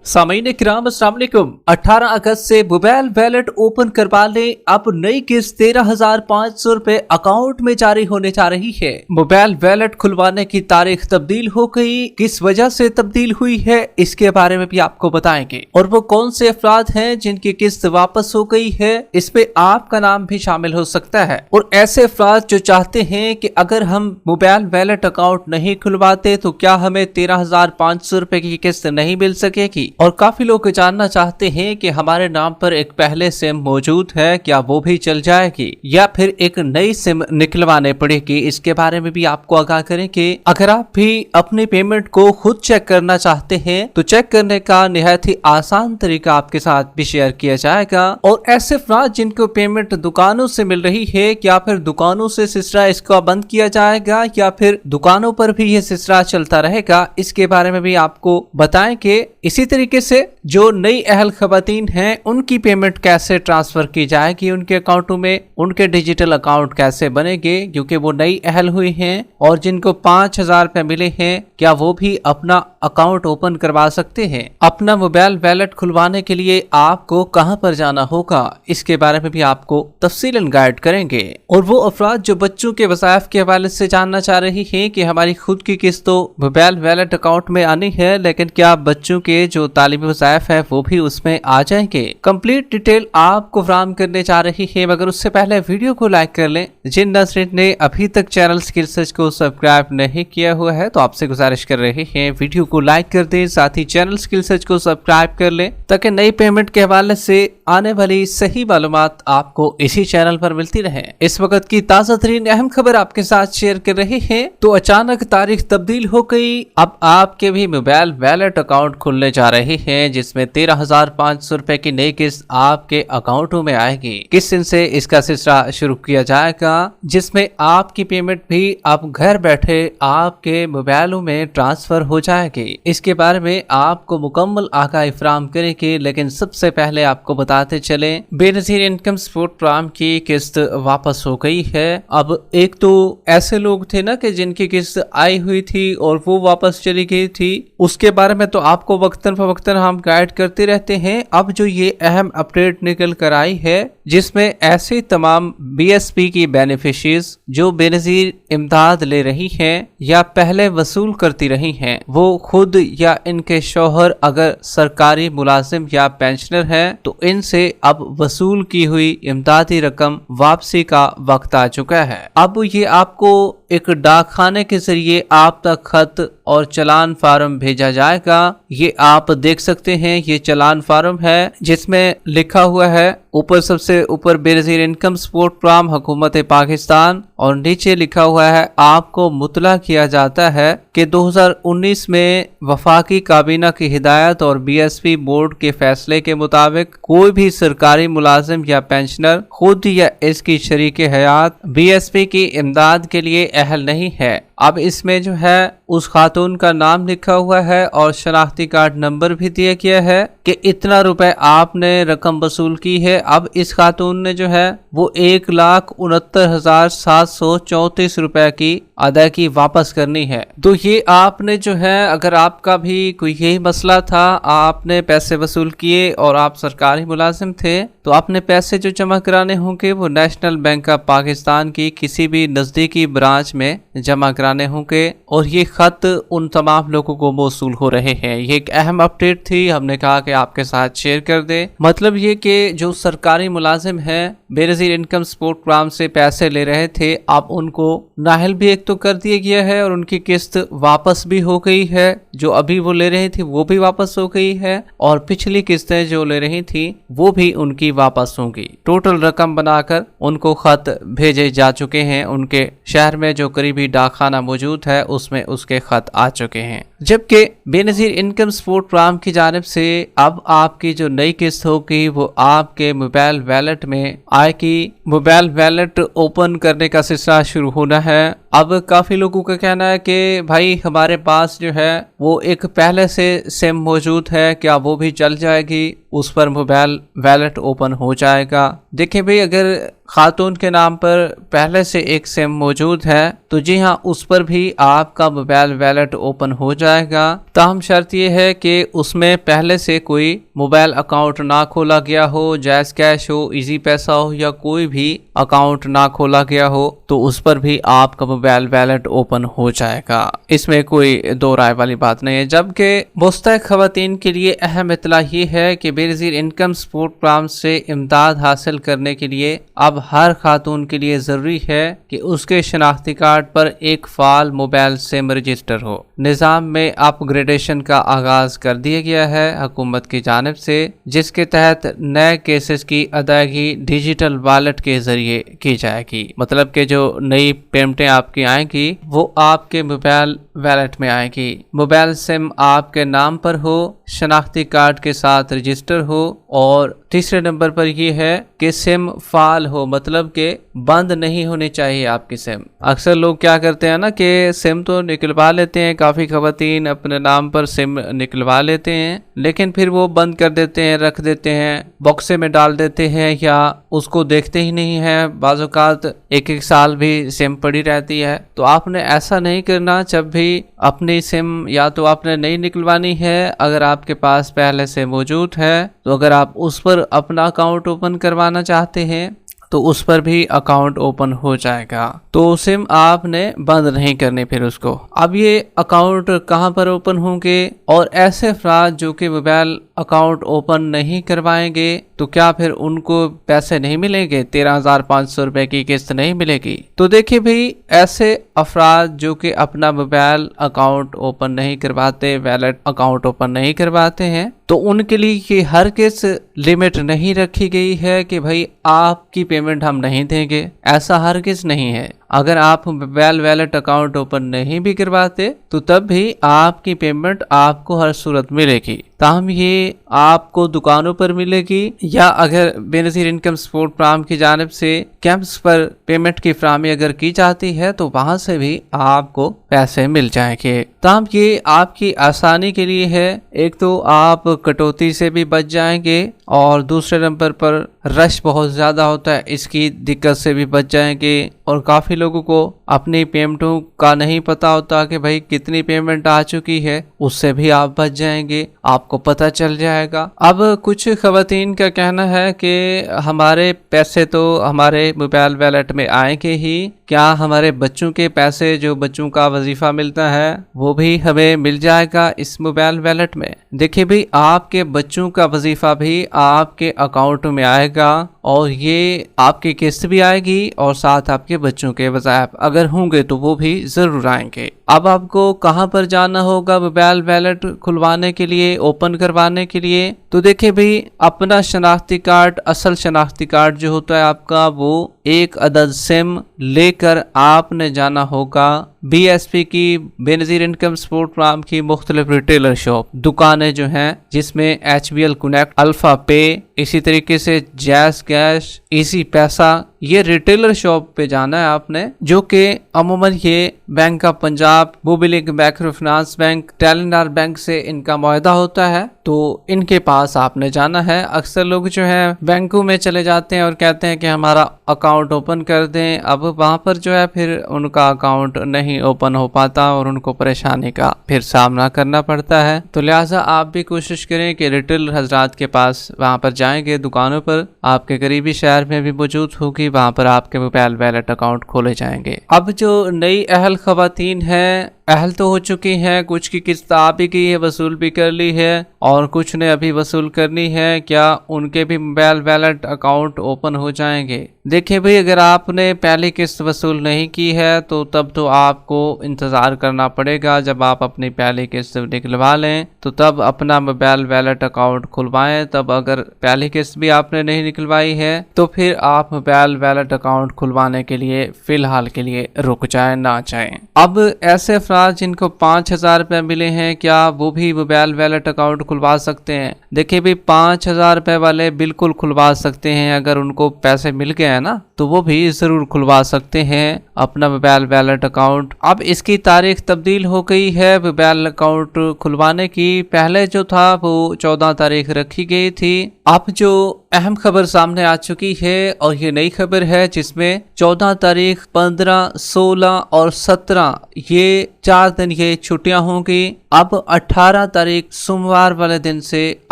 सामीन किराम अस्सलाम वालेकुम। 18 अगस्त से मोबाइल वैलेट ओपन करवा लें। अब नई किस्त 13,500 रुपए अकाउंट में जारी होने जा रही है। मोबाइल वैलेट खुलवाने की तारीख तब्दील हो गई। किस वजह से तब्दील हुई है इसके बारे में भी आपको बताएंगे, और वो कौन से अफराद हैं जिनकी किस्त वापस हो गई है। इसमें आपका नाम भी शामिल हो सकता है। और ऐसे अफराद जो चाहते हैं कि अगर हम मोबाइल वैलेट अकाउंट नहीं खुलवाते तो क्या हमें 13,500 रुपए की किस्त नहीं मिल सकेगी। और काफी लोग जानना चाहते हैं कि हमारे नाम पर एक पहले सिम मौजूद है, क्या वो भी चल जाएगी या फिर एक नई सिम निकलवाने पड़ेगी। इसके बारे में भी आपको आगाह करें कि अगर आप भी अपनी पेमेंट को खुद चेक करना चाहते हैं तो चेक करने का निहायत ही आसान तरीका आपके साथ भी शेयर किया जाएगा। और ऐसे अफराद जिनको पेमेंट दुकानों से मिल रही है, क्या फिर दुकानों से सिलसिला इसका बंद किया जाएगा या फिर दुकानों पर भी ये सिलसिला चलता रहेगा, इसके बारे में भी आपको बताएं कि इसी तरीके से जो नई अहल खवातीन हैं उनकी पेमेंट कैसे ट्रांसफर की जाएगी उनके अकाउंटों में, उनके डिजिटल अकाउंट कैसे बनेंगे क्योंकि वो नई अहल हुई हैं। और जिनको 5,000 रुपए मिले हैं, क्या वो भी अपना अकाउंट ओपन करवा सकते हैं। अपना मोबाइल वैलेट खुलवाने के लिए आपको कहां पर जाना होगा, इसके बारे में भी आपको तफसीलन गाइड करेंगे। और वो अफराद जो बच्चों के वज़ाइफ के हवाले से जानना चाह रही हैं कि हमारी खुद की किस्त तो मोबाइल वैलेट अकाउंट में आनी है, लेकिन क्या बच्चों के जो तालिबी वज़ाइफ है वो भी उसमें आ जाएंगे। कंप्लीट डिटेल आपको फराहम करने जा रही है, मगर उससे पहले वीडियो को लाइक कर लें। जिन नाज़रीन ने अभी तक चैनल स्किल सर्च को सब्सक्राइब नहीं किया हुआ है तो आपसे गुजारिश कर रहे हैं वीडियो को लाइक कर दें, साथ ही चैनल स्किल सर्च को सब्सक्राइब कर लें ताकि नई पेमेंट के हवाले से आने वाली सही मालूमात आपको इसी चैनल पर मिलती रहे। इस वक्त की ताज़ा तरीन अहम खबर आपके साथ शेयर कर रहे हैं। तो अचानक तारीख तब्दील हो गई। अब आपके भी मोबाइल वैलेट अकाउंट खुलने जा रहे हैं जिसमें 13,500 रुपए की नई किस्त आपके अकाउंटों में आएगी। किस दिन से इसका सिलसिला शुरू किया जाएगा, जिसमें आपकी पेमेंट भी अब घर बैठे आपके मोबाइलों में ट्रांसफर हो जाएगी। इसके बारे में आपको मुकम्मल आगाही फराहम करेंगे, लेकिन सबसे पहले आपको बताते चले बेनजीर इनकम सपोर्ट प्रोग्राम की किस्त वापस हो गई है। अब एक तो ऐसे लोग थे ना कि जिनकी किस्त आई हुई थी और वो वापस चली गई थी, उसके बारे में तो आपको वक्तन फवक्तन हम गाइड करते रहते हैं। अब जो ये अहम अपडेट निकल कर आई है जिसमें ऐसे तमाम बीएसपी की बेनिफिशरीज जो बेनजीर इमदाद ले रही हैं या पहले वसूल करती रही हैं, वो खुद या इनके शौहर अगर सरकारी मुलाजिम या पेंशनर हैं तो इनसे अब वसूल की हुई इमदादी रकम वापसी का वक्त आ चुका है। अब ये आपको एक डाकखाने के जरिए आप तक खत और चलान फार्म भेजा जाएगा। ये आप देख सकते हैं, ये चलान फार्म है जिसमें लिखा हुआ है ऊपर सबसे ऊपर बेनजीर इनकम सपोर्ट प्रोग्राम हुकूमत पाकिस्तान, और नीचे लिखा हुआ है आपको मुतला किया जाता है कि 2019 में वफाकी काबीना की हिदायत और बीएसपी बोर्ड के फैसले के मुताबिक कोई भी सरकारी मुलाजिम या पेंशनर खुद या इसकी शरीक हयात बीएसपी की इमदाद के लिए अहल नहीं है। अब इसमें जो है उस खातून का नाम लिखा हुआ है और शनाख्ती कार्ड नंबर भी दिया गया है कि इतना रुपए आपने रकम वसूल की है। अब इस खातून ने जो है वो 1,69,734 रुपए की अदायगी वापस करनी है। तो ये आपने जो है, अगर आपका भी कोई यही मसला था, आपने पैसे वसूल किए और आप सरकारी मुलाजिम थे, तो आपने पैसे जो जमा कराने होंगे वो नेशनल बैंक ऑफ पाकिस्तान की किसी भी नजदीकी ब्रांच में जमा कराने होंगे। और ये खत उन तमाम लोगों को मौसूल हो रहे हैं। ये एक अहम अपडेट थी, हमने कहा कि आपके साथ शेयर कर दे। मतलब ये कि जो सरकारी मुलाजिम हैं बेनजीर इनकम सपोर्ट प्रोग्राम से पैसे ले रहे थे, अब उनको नाहल भी एक तो कर दिया गया है और उनकी किस्त वापस भी हो गई है। जो अभी वो ले रही थी वो भी वापस हो गई है और पिछली किस्तें जो ले रही थी वो भी उनकी वापस होंगी। टोटल रकम बनाकर उनको खत भेजे जा चुके हैं। उनके शहर में जो करीबी डाकखाना मौजूद है उसमें उसके खत आ चुके हैं। जबकि बेनजीर इनकम सपोर्ट प्रोग्राम की जानिब से अब आपकी जो नई किस्त होगी वो आपके मोबाइल वैलेट में आएगी। मोबाइल वैलेट ओपन करने का सिलसिला शुरू होना है। अब काफी लोगों का कहना है कि भाई हमारे पास जो है वो एक पहले से सिम मौजूद है, क्या वो भी चल जाएगी। उस पर मोबाइल वैलेट ओपन हो जाएगा। देखिए भाई, अगर खातून के नाम पर पहले से एक सिम मौजूद है तो जी हाँ, उस पर भी आपका मोबाइल वैलेट ओपन हो जाएगा। ताहम शर्त यह है कि उसमें पहले से कोई मोबाइल अकाउंट ना खोला गया हो, जैज़ कैश हो, इजी पैसा हो या कोई भी अकाउंट ना खोला गया हो, तो उस पर भी आपका मोबाइल वैलेट ओपन हो जाएगा। इसमें कोई दो राय वाली बात नहीं है। जबकि मुस्तहिक खवातीन के लिए अहम इत्तला ये है कि बेनज़ीर इनकम सपोर्ट प्रोग्राम से इमदाद हासिल करने के लिए अब हर खातून के लिए ज़रूरी है कि उसके शनाख्ती कार्ड पर एक फ़ाल मोबाइल सिम रजिस्टर हो। निज़ाम में अपग्रेडेशन का आगाज़ कर दिया गया है हुकूमत की जानिब से, जिसके तहत नए केसेस की अदायगी डिजिटल वॉलेट के जरिए की जाएगी। मतलब कि जो नई पेमेंटें आपकी आएंगी वो आपके मोबाइल वैलेट में आएगी। मोबाइल सिम आपके नाम पर हो, शनाख्ती कार्ड के साथ रजिस्टर हो, और तीसरे नंबर पर यह है कि सिम फाल हो, मतलब कि बंद नहीं होनी चाहिए आपकी सिम। अक्सर लोग क्या करते हैं ना कि सिम तो निकलवा लेते हैं, काफ़ी खवातीन अपने नाम पर सिम निकलवा लेते हैं, लेकिन फिर वो बंद कर देते हैं, रख देते हैं, बॉक्से में डाल देते हैं या उसको देखते ही नहीं है। बाज़ औक़ात एक साल भी सिम पड़ी रहती है। तो आपने ऐसा नहीं करना। जब भी अपनी सिम या तो आपने नहीं निकलवानी है, अगर आपके पास पहले से मौजूद है तो अगर आप उस पर अपना अकाउंट ओपन करवाना चाहते हैं तो उस पर भी अकाउंट ओपन हो जाएगा। तो सिम आपने बंद नहीं करनी फिर उसको। अब ये अकाउंट कहाँ पर ओपन होंगे, और ऐसे अफराद जो कि मोबाइल अकाउंट ओपन नहीं करवाएंगे तो क्या फिर उनको पैसे नहीं मिलेंगे? 13,500 रुपए की किस्त नहीं मिलेगी? तो देखिए भाई, ऐसे अफराद जो कि अपना मोबाइल अकाउंट ओपन नहीं करवाते, वैलेट अकाउंट ओपन नहीं करवाते हैं, तो उनके लिए ये हर किस लिमिट नहीं रखी गई है कि भाई आपकी पेमेंट हम नहीं देंगे। ऐसा हर किस नहीं है। अगर आप मोबाइल वैलेट अकाउंट ओपन नहीं भी करवाते तो तब भी आपकी पेमेंट आपको हर सूरत मिलेगी। ताहम ये आपको दुकानों पर मिलेगी, या अगर बेनज़ीर इनकम सपोर्ट प्रोग्राम की जानिब से कैंप्स पर पेमेंट की फ्राहमी अगर की जाती है तो वहां से भी आपको पैसे मिल जाएंगे। ताहम ये आपकी आसानी के लिए है। एक तो आप कटौती से भी बच जाएंगे, और दूसरे नंबर पर रश बहुत ज़्यादा होता है, इसकी दिक्कत से भी बच जाएंगे। और काफ़ी लोगों को अपनी पेमेंटों का नहीं पता होता कि भाई कितनी पेमेंट आ चुकी है, उससे भी आप बच जाएंगे, आपको पता चल जाएगा। अब कुछ खवातीन का कहना है कि हमारे पैसे तो हमारे मोबाइल वैलेट में आएंगे ही, क्या हमारे बच्चों के पैसे, जो बच्चों का वजीफा मिलता है, वो भी हमें मिल जाएगा इस मोबाइल वैलेट में? देखिए भाई, आपके बच्चों का वजीफा भी आपके अकाउंट में आएगा, और ये आपकी किस्त भी आएगी और साथ आपके बच्चों के वज़ाइफ अगर होंगे तो वो भी ज़रूर आएंगे। अब आपको कहाँ पर जाना होगा मोबाइल वैलेट खुलवाने के लिए, ओपन करवाने के लिए? तो देखिए भाई, अपना शनाख्ती कार्ड, असल शनाख्ती कार्ड जो होता है आपका, वो एक अदद सिम लेकर आपने जाना होगा BSP की, बेनज़ीर इनकम सपोर्ट प्रोग्राम की मुख्तलिफ रिटेलर शॉप, दुकानें जो हैं, जिसमें HBL कनेक्ट, अल्फा पे, इसी तरीके से जैज़ कैश, इजी पैसा, ये रिटेलर शॉप पे जाना है आपने, जो कि अमूमन ये bank of Punjab, Mobilink micro finance bank, Telenor bank से इनका मुआहदा होता है, तो इनके पास आपने जाना है। अक्सर लोग जो है बैंकों में चले जाते हैं और कहते हैं कि हमारा अकाउंट ओपन कर दें। अब वहां पर जो है फिर उनका अकाउंट नहीं ओपन हो पाता और उनको परेशानी का फिर सामना करना पड़ता है। तो लिहाजा आप भी कोशिश करें कि रिटेलर हजरात के पास वहां पर जाएंगे, दुकानों पर आपके करीबी शहर में भी मौजूद होगी, वहां पर आपके मोबाइल वैलेट अकाउंट खोले जाएंगे। अब जो नई अहल खवातीन है, अहल तो हो चुकी हैं, कुछ की किस्त आ भी गई है, वसूल भी कर ली है, और कुछ ने अभी वसूल करनी है, क्या उनके भी मोबाइल वैलेट अकाउंट ओपन हो जाएंगे? देखिए भाई, अगर आपने पहली किस्त वसूल नहीं की है तो तब तो आपको इंतज़ार करना पड़ेगा। जब आप अपनी पहली किस्त निकलवा लें तो तब अपना मोबाइल वैलेट अकाउंट खुलवाएं। तब अगर पहली किस्त भी आपने नहीं निकलवाई है तो फिर आप मोबाइल वैलेट अकाउंट खुलवाने के लिए फ़िलहाल के लिए रुक जाएं, ना चाहें। अब ऐसे अफराद जिनको 5,000 रुपये मिले हैं, क्या वो भी मोबाइल वैलेट अकाउंट खुलवा सकते हैं? देखिए भाई, 5,000 रुपये वाले बिल्कुल खुलवा सकते हैं अगर उनको पैसे मिल गए हैं ना, तो वो भी जरूर खुलवा सकते हैं अपना मोबाइल वैलेट अकाउंट। अब इसकी तारीख तब्दील हो गई है मोबाइल अकाउंट खुलवाने की। पहले जो था वो 14 तारीख रखी गई थी। अब जो अहम खबर सामने आ चुकी है और ये नई खबर है जिसमें 14 तारीख, 15, 16 और 17 ये 4 दिन ये छुट्टियां होंगी। अब 18 तारीख सोमवार वाले दिन से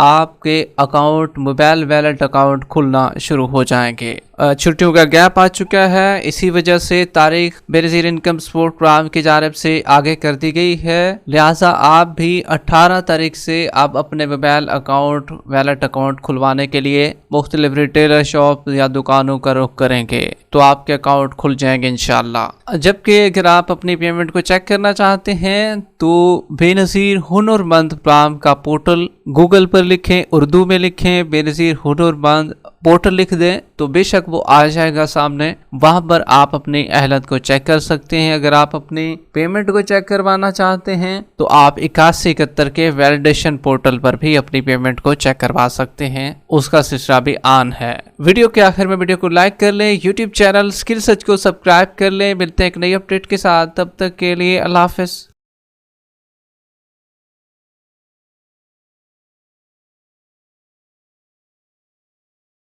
आपके अकाउंट मोबाइल वैलेट अकाउंट खुलना शुरू हो जाएंगे। छुट्टियों का गैप आ चुका है, इसी वजह से तारीख बेनज़ीर इनकम सपोर्ट प्रोग्राम की जानिब से आगे कर दी गई है। लिहाजा आप भी 18 तारीख से आप अपने मोबाइल अकाउंट वैलेट अकाउंट खुलवाने के लिए मुख्तलिफ रिटेलर शॉप या दुकानों का रुख करेंगे तो आपके अकाउंट खुल जाएंगे इंशाल्लाह। जबकि अगर आप अपनी पेमेंट को चेक करना चाहते हैं तो बेनज़ीर हुनरमंद प्रोग्राम का पोर्टल गूगल पर लिखें, उर्दू में लिखें बेनज़ीर हुनरमंद पोर्टल लिख दें तो बेशक वो आ जाएगा सामने। वहां पर आप अपनी अहलियत को चेक कर सकते हैं। अगर आप अपनी पेमेंट को चेक करवाना चाहते हैं तो आप 8171 के वैलिडेशन पोर्टल पर भी अपनी पेमेंट को चेक करवा सकते हैं, उसका सिलसिला भी ऑन है। वीडियो के आखिर में वीडियो को लाइक कर लें, यूट्यूब चैनल स्किल सर्च को सब्सक्राइब कर लें। मिलते हैं एक नई अपडेट के साथ, तब तक के लिए अल्लाह हाफिज।